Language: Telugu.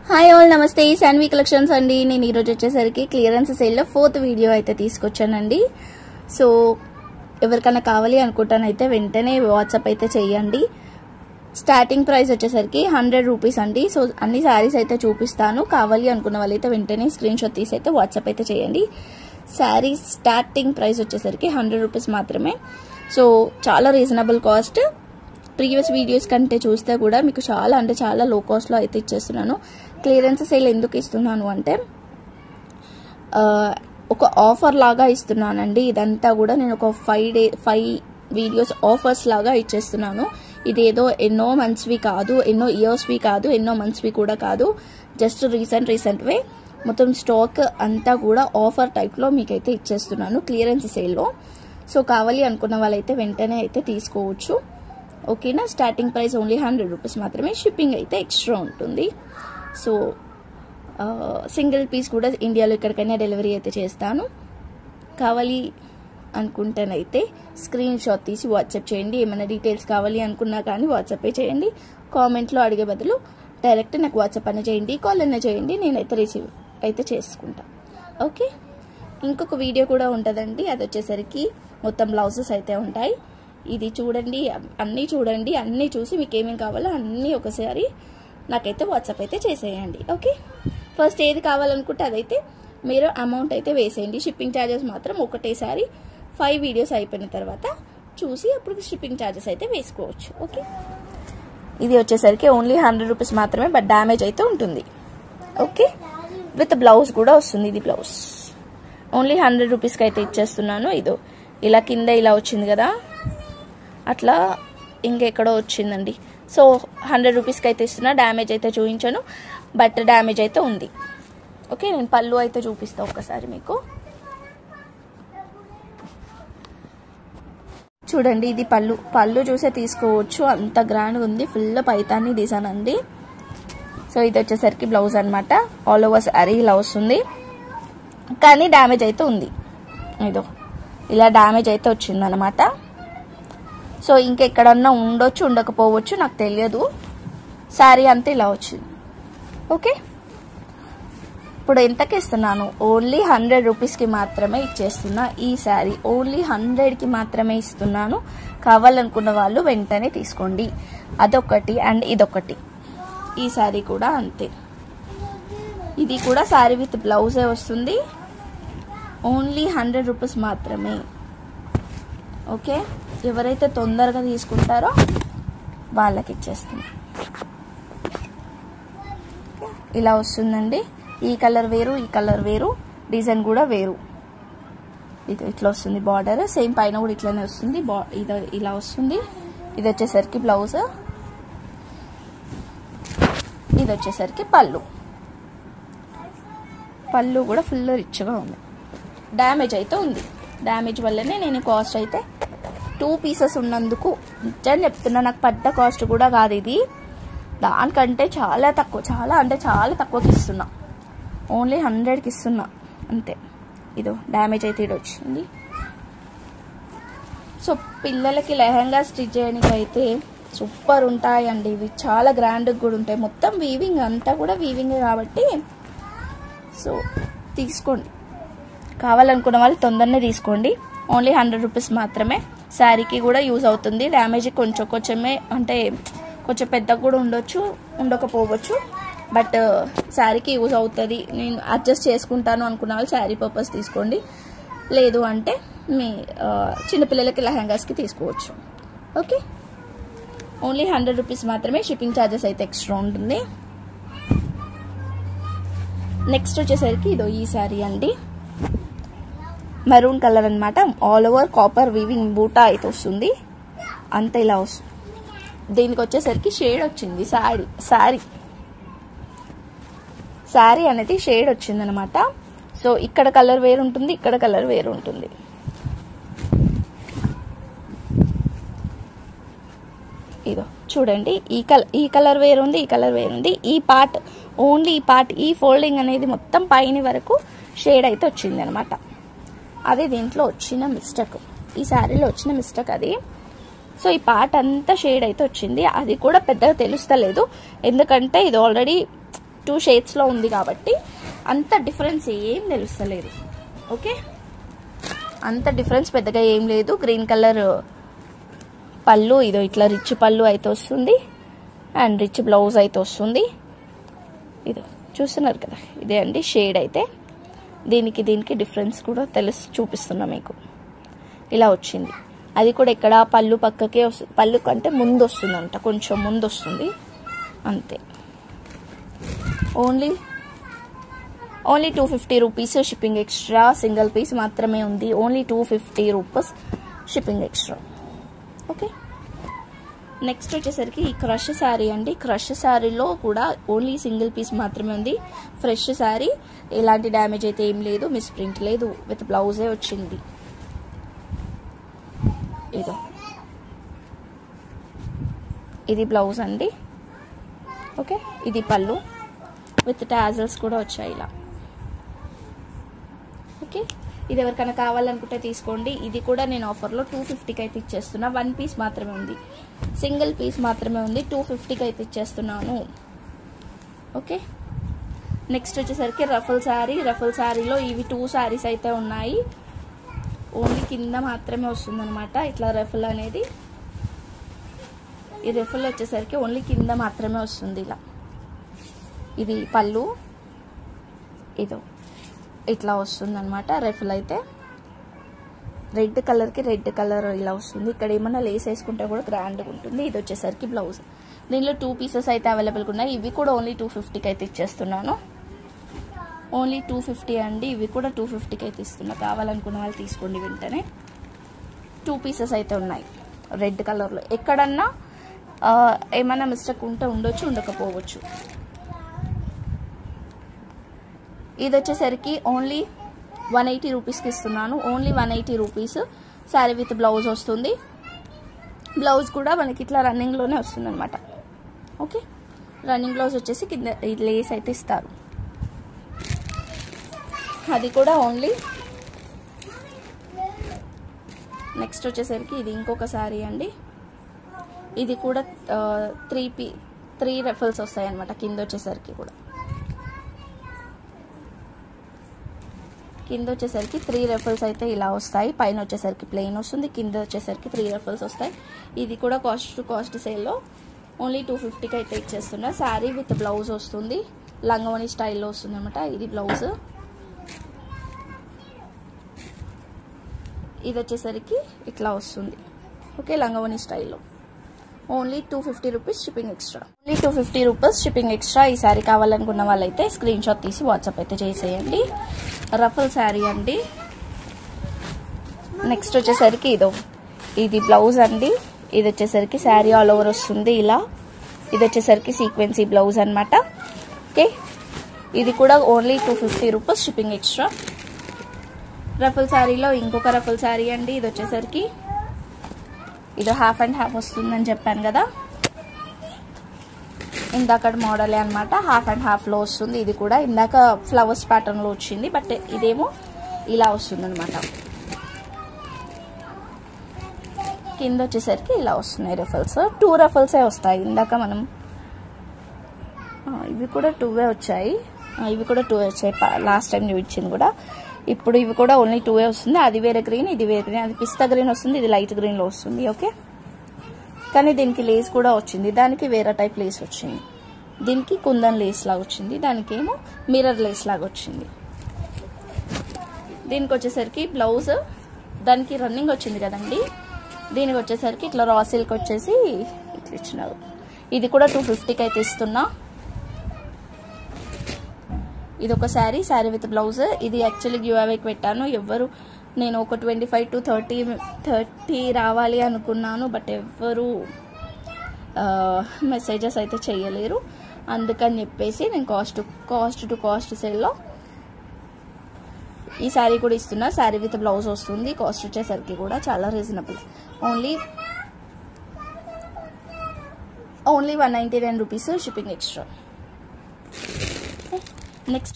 హాయ్ ఆల్ నమస్తే శాన్వి కలెక్షన్స్ అండి. నేను ఈరోజు వచ్చేసరికి క్లియరెన్స్ సేల్లో 4th వీడియో అయితే తీసుకొచ్చానండి. సో ఎవరికైనా కావాలి అనుకుంటానైతే వెంటనే వాట్సాప్ అయితే చేయండి. స్టార్టింగ్ ప్రైస్ వచ్చేసరికి 100 రూపీస్ అండి. సో అన్ని శారీస్ అయితే చూపిస్తాను. కావాలి అనుకున్న వాళ్ళైతే వెంటనే స్క్రీన్ షాట్ తీసి అయితే వాట్సాప్ అయితే చేయండి. శారీ స్టార్టింగ్ ప్రైస్ వచ్చేసరికి 100 రూపీస్ మాత్రమే. సో చాలా రీజనబుల్ కాస్ట్. ప్రీవియస్ వీడియోస్ కంటే చూస్తే కూడా మీకు చాలా అంటే చాలా లో కాస్ట్లో అయితే ఇచ్చేస్తున్నాను. క్లియరెన్స్ సేల్ ఎందుకు ఇస్తున్నాను అంటే ఒక ఆఫర్ లాగా ఇస్తున్నానండి. ఇదంతా కూడా నేను ఒక 5 వీడియోస్ ఆఫర్స్ లాగా ఇచ్చేస్తున్నాను. ఇదేదో ఎన్నో మంత్స్వి కాదు, ఎన్నో ఇయర్స్వి కాదు, ఎన్నో మంత్స్వి కూడా కాదు. జస్ట్ రీసెంట్వే మొత్తం స్టాక్ అంతా కూడా ఆఫర్ టైప్లో మీకైతే ఇచ్చేస్తున్నాను క్లియరెన్స్ సేల్లో. సో కావాలి అనుకున్న వాళ్ళైతే వెంటనే అయితే తీసుకోవచ్చు. ఓకేనా. స్టార్టింగ్ ప్రైస్ ఓన్లీ 100 రూపీస్ మాత్రమే. షిప్పింగ్ అయితే ఎక్స్ట్రా ఉంటుంది. సో సింగిల్ పీస్ కూడా ఇండియాలో ఎక్కడికైనా డెలివరీ అయితే చేస్తాను. కావాలి అనుకుంటేనైతే స్క్రీన్ షాట్ తీసి వాట్సాప్ చేయండి. ఏమైనా డీటెయిల్స్ కావాలి అనుకున్నా కానీ వాట్సాపే చేయండి. కామెంట్లో అడిగే బదులు డైరెక్ట్ నాకు వాట్సాప్ అనే చేయండి, కాల్ అనే చేయండి. నేనైతే రిసీవ్ అయితే చేసుకుంటాను. ఓకే. ఇంకొక వీడియో కూడా ఉంటుందండి. అది వచ్చేసరికి మొత్తం బ్లౌజెస్ అయితే ఉంటాయి. ఇది చూడండి, అన్నీ చూసి మీకు ఏమేమి కావాలో అన్నీ ఒకసారి నాకైతే వాట్సాప్ అయితే చేసేయండి. ఓకే. ఫస్ట్ ఏది కావాలనుకుంటే అదైతే మీరు అమౌంట్ అయితే వేసేయండి. షిప్పింగ్ ఛార్జెస్ మాత్రం ఒకటేసారి 5 వీడియోస్ అయిపోయిన తర్వాత చూసి అప్పుడు షిప్పింగ్ ఛార్జెస్ అయితే వేసుకోవచ్చు. ఓకే. ఇది వచ్చేసరికి ఓన్లీ 100 రూపీస్ మాత్రమే, బట్ డ్యామేజ్ అయితే ఉంటుంది. ఓకే. విత్ బ్లౌజ్ కూడా వస్తుంది. ఇది బ్లౌజ్ ఓన్లీ 100 రూపీస్కి అయితే ఇచ్చేస్తున్నాను. ఇదో ఇలా కింద ఇలా వచ్చింది కదా, అట్లా ఇంకెక్కడో వచ్చిందండి. సో 100 రూపీస్కి అయితే ఇస్తున్నా. డ్యామేజ్ అయితే చూపించాను, బట్ డ్యామేజ్ అయితే ఉంది. ఓకే. నేను పళ్ళు అయితే చూపిస్తాను ఒక్కసారి మీకు. చూడండి, ఇది పళ్ళు చూసే తీసుకోవచ్చు. అంత గ్రాండ్గా ఉంది. ఫుల్ పైతాన్ని తీసానండి. సో ఇది వచ్చేసరికి బ్లౌజ్ అనమాట. ఆల్ ఓవర్ సారీ ఇలా వస్తుంది, కానీ డ్యామేజ్ అయితే ఉంది. ఇదో ఇలా డ్యామేజ్ అయితే వచ్చిందనమాట. సో ఇంకెక్కడన్నా ఉండొచ్చు, ఉండకపోవచ్చు, నాకు తెలియదు. శారీ అంతా ఇలా వచ్చింది. ఓకే. ఇప్పుడు ఎంతకి ఇస్తున్నాను? ఓన్లీ 100 రూపీస్కి మాత్రమే ఇచ్చేస్తున్నా. ఈ శారీ ఓన్లీ 100కి మాత్రమే ఇస్తున్నాను. కావాలనుకున్న వాళ్ళు వెంటనే తీసుకోండి. అదొకటి అండ్ ఇదొకటి. ఈ శారీ కూడా అంతే. ఇది కూడా శారీ విత్ బ్లౌజే వస్తుంది. ఓన్లీ 100 రూపీస్ మాత్రమే. ఓకే. ఎవరైతే తొందరగా తీసుకుంటారో వాళ్ళకి ఇచ్చేస్తుంది. ఇలా వస్తుందండి. ఈ కలర్ వేరు, ఈ కలర్ వేరు, డిజైన్ కూడా వేరు. ఇది ఇట్లా వస్తుంది బార్డర్. సేమ్ పైన కూడా ఇట్లానే వస్తుంది. ఇది ఇలా వస్తుంది. ఇది వచ్చేసరికి బ్లౌజ్, ఇది వచ్చేసరికి పళ్ళు కూడా ఫుల్ రిచ్గా ఉంది. డ్యామేజ్ అయితే ఉంది. డ్యామేజ్ వల్లనే నేను కాస్ట్ అయితే 2 పీసెస్ ఉన్నందుకు నిజం చెప్తున్నా. నాకు పెద్ద కాస్ట్ కూడా కాదు ఇది. దానికంటే చాలా తక్కువ, చాలా అంటే చాలా తక్కువకి ఇస్తున్నా. ఓన్లీ 100కి ఇస్తున్నా అంతే. ఇదో డ్యామేజ్ అయితే ఇది వచ్చింది. సో పిల్లలకి లెహంగా స్టిచ్ చేయడానికి అయితే సూపర్ ఉంటాయండి ఇవి. చాలా గ్రాండ్గా కూడా ఉంటాయి. మొత్తం వీవింగ్ అంతా కూడా వీవింగ్ కాబట్టి సో తీసుకోండి. కావాలనుకున్న వాళ్ళు తొందరనే తీసుకోండి. ఓన్లీ 100 రూపీస్ మాత్రమే. శారీకి కూడా యూజ్ అవుతుంది. డ్యామేజ్ కొంచెమే అంటే కొంచెం పెద్దగా కూడా ఉండొచ్చు, ఉండకపోవచ్చు, బట్ శారీకి యూజ్ అవుతుంది. నేను అడ్జస్ట్ చేసుకుంటాను అనుకున్న వాళ్ళు శారీ పర్పస్ తీసుకోండి. లేదు అంటే మీ చిన్నపిల్లలకి లెహంగాస్కి తీసుకోవచ్చు. ఓకే. ఓన్లీ 100 రూపీస్ మాత్రమే. షిప్పింగ్ ఛార్జెస్ అయితే ఎక్స్ట్రా ఉంటుంది. నెక్స్ట్ వచ్చేసరికి ఇదో ఈ శారీ అండి. మెరూన్ కలర్ అనమాట. ఆల్ ఓవర్ కాపర్ వీవింగ్ బూటా అయితే వస్తుంది. అంత ఇలా వస్తుంది. దీనికి వచ్చేసరికి షేడ్ వచ్చింది. శారీ అనేది షేడ్ వచ్చింది అనమాట. సో ఇక్కడ కలర్ వేరు ఉంటుంది, ఇక్కడ కలర్ వేరు ఉంటుంది. ఇదో చూడండి, ఈ కలర్ వేరుంది, ఈ కలర్ వేరుంది. ఈ పార్ట్ ఓన్లీ ఈ ఫోల్డింగ్ అనేది మొత్తం పైన వరకు షేడ్ అయితే వచ్చింది అనమాట. అది దీంట్లో వచ్చిన మిస్టేక్, ఈ శారీలో వచ్చిన మిస్టేక్ అది. సో ఈ పార్ట్ అంతా షేడ్ అయితే వచ్చింది. అది కూడా పెద్దగా తెలుస్తలేదు, ఎందుకంటే ఇది ఆల్రెడీ 2 షేడ్స్లో ఉంది కాబట్టి అంత డిఫరెన్స్ ఏం తెలుస్తలేదు. ఓకే, అంత డిఫరెన్స్ పెద్దగా ఏం లేదు. గ్రీన్ కలర్ పళ్ళు, ఇదో ఇట్లా రిచ్ పళ్ళు అయితే వస్తుంది అండ్ రిచ్ బ్లౌజ్ అయితే వస్తుంది. ఇదో చూస్తున్నారు కదా, ఇదే అండి షేడ్ అయితే. దీనికి డిఫరెన్స్ కూడా చూపిస్తున్నా మీకు. ఇలా వచ్చింది, అది కూడా ఇక్కడ పళ్ళు పక్కకే వస్తుంది, పళ్ళు కంటే ముందు వస్తుందంట, కొంచెం ముందు వస్తుంది అంతే. Only 250 rupees shipping extra. Single piece మాత్రమే ఉంది. Only 250 rupees shipping extra. Okay, next వచ్చేసరికి ఈ క్రష్ శారీ అండి. క్రష్ శారీలో కూడా ఓన్లీ సింగిల్ పీస్ మాత్రమే ఉంది. ఫ్రెష్ శారీ, ఎలాంటి డ్యామేజ్ అయితే ఏం లేదు, మిస్ ప్రింట్ లేదు, విత్ బ్లౌజే వచ్చింది. ఇదో ఇది బ్లౌజ్ అండి. ఓకే, ఇది పళ్ళు విత్ టాజల్స్ కూడా వచ్చాయి ఇలా. ఓకే, ఇది ఎవరికైనా కావాలనుకుంటే తీసుకోండి. ఇది కూడా నేను ఆఫర్లో 250కి అయితే ఇచ్చేస్తున్నా. 1 పీస్ మాత్రమే ఉంది, సింగిల్ పీస్ మాత్రమే ఉంది. 250కి అయితే ఇచ్చేస్తున్నాను. ఓకే, నెక్స్ట్ వచ్చేసరికి రఫల్ శారీ. రఫల్ శారీలో ఇవి 2 శారీస్ అయితే ఉన్నాయి. ఓన్లీ కింద మాత్రమే వస్తుంది అనమాట ఇట్లా రఫల్ అనేది. ఈ రఫల్ వచ్చేసరికి ఓన్లీ కింద మాత్రమే వస్తుంది ఇలా. ఇది పళ్ళు, ఇదో ఇట్లా వస్తుంది అనమాట. రఫల్ అయితే రెడ్ కలర్కి రెడ్ కలర్ ఇలా వస్తుంది. ఇక్కడ ఏమన్నా లేస్ వేసుకుంటే కూడా గ్రాండ్గా ఉంటుంది. ఇది వచ్చేసరికి బ్లౌజ్. దీనిలో 2 పీసెస్ అయితే అవైలబుల్గా ఉన్నాయి. ఇవి కూడా ఓన్లీ 250కి అయితే ఇచ్చేస్తున్నాను. ఓన్లీ 250 అండి. ఇవి కూడా 250కి అయితే ఇస్తున్నా. కావాలనుకున్న వాళ్ళు తీసుకోండి వెంటనే. 2 పీసెస్ అయితే ఉన్నాయి రెడ్ కలర్లో. ఎక్కడన్నా ఏమన్నా మిస్టేక్ ఉంటే ఉండొచ్చు, ఉండకపోవచ్చు. ఇది వచ్చేసరికి ఓన్లీ 180 రూపీస్కి ఇస్తున్నాను. Only 180 rupees. Sari with blouse వస్తుంది. బ్లౌజ్ కూడా మనకి ఇట్లా రన్నింగ్లోనే వస్తుంది అనమాట. ఓకే, రన్నింగ్ బ్లౌజ్ వచ్చేసి కింద లేస్ అయితే ఇస్తారు. అది కూడా ఓన్లీ. నెక్స్ట్ వచ్చేసరికి ఇది ఇంకొక శారీ అండి. ఇది కూడా 3 రఫల్స్ వస్తాయి అనమాట. కింద వచ్చేసరికి కూడా కింద వచ్చేసరికి 3 రఫల్స్ అయితే ఇలా వస్తాయి. పైన వచ్చేసరికి ప్లెయిన్ వస్తుంది, కింద వచ్చేసరికి 3 రఫల్స్ వస్తాయి. ఇది కూడా కాస్ట్ టు కాస్ట్ సేల్లో ఓన్లీ 250కి అయితే ఇచ్చేస్తున్నా. శారీ విత్ బ్లౌజ్ వస్తుంది, లంగవని స్టైల్లో వస్తుంది అనమాట. ఇది బ్లౌజ్. ఇది వచ్చేసరికి ఇట్లా వస్తుంది. ఓకే, లంగవని స్టైల్లో. Only 250 rupees shipping extra. Only 250 rupees shipping extra. ఈ శారీ కావాలనుకున్న వాళ్ళైతే స్క్రీన్ షాట్ తీసి వాట్సాప్ అయితే చేసేయండి. రఫల్ శారీ అండి. నెక్స్ట్ వచ్చేసరికి ఇది బ్లౌజ్ అండి. ఇది వచ్చేసరికి శారీ ఆల్ ఓవర్ వస్తుంది ఇలా. ఇది వచ్చేసరికి సీక్వెన్సీ బ్లౌజ్ అనమాట. ఓకే, ఇది కూడా only 250 rupees shipping extra. Ruffle శారీలో ఇంకొక రఫల్ శారీ అండి. ఇది వచ్చేసరికి ఇది హాఫ్ అండ్ హాఫ్ వస్తుందని చెప్పాను కదా, ఇందాక మోడలే అనమాట. హాఫ్ అండ్ హాఫ్లో వస్తుంది. ఇది కూడా ఇందాక ఫ్లవర్స్ ప్యాటర్న్లో వచ్చింది, బట్ ఇదేమో ఇలా వస్తుంది అనమాట. కింద వచ్చేసరికి ఇలా వస్తున్నాయి రఫల్స్. 2 రఫల్సే వస్తాయి. ఇందాక మనం ఇవి కూడా 2 వచ్చాయి. ఇవి కూడా 2 వచ్చాయి లాస్ట్ టైం చూపించింది కూడా. ఇప్పుడు ఇవి కూడా ఓన్లీ 2 వస్తుంది. అది వేరే గ్రీన్, ఇది వేరే గ్రీన్. అది పిస్తా గ్రీన్ వస్తుంది, ఇది లైట్ గ్రీన్లో వస్తుంది. ఓకే, కానీ దీనికి లేస్ కూడా వచ్చింది. దానికి వేరే టైప్ లేస్ వచ్చింది. దీనికి కుందన్ లేస్ లాగా వచ్చింది, దానికేమో మిర్రర్ లేస్ లాగా వచ్చింది. దీనికి వచ్చేసరికి బ్లౌజ్ దానికి రన్నింగ్ వచ్చింది కదండి. దీనికి వచ్చేసరికి ఇట్లా రా సిల్క్ వచ్చేసి ఇట్లా ఇచ్చినారు. ఇది కూడా 250కి అయితే ఇస్తున్నా. ఇది ఒక శారీ విత్ బ్లౌజ్. ఇది యాక్చువల్లీ గివ్ అవేకి పెట్టాను. నేను ఒక 25 to 30 రావాలి అనుకున్నాను, బట్ ఎవ్వరు మెసేజెస్ అయితే చేయలేరు. అందుకని చెప్పేసి నేను కాస్ట్ టు కాస్ట్ సేల్లో ఈ శారీ కూడా ఇస్తున్నా. శారీ విత్ బ్లౌజ్ వస్తుంది. కాస్ట్ వచ్చేసరికి కూడా చాలా reasonable. Only 199 rupees shipping extra. Next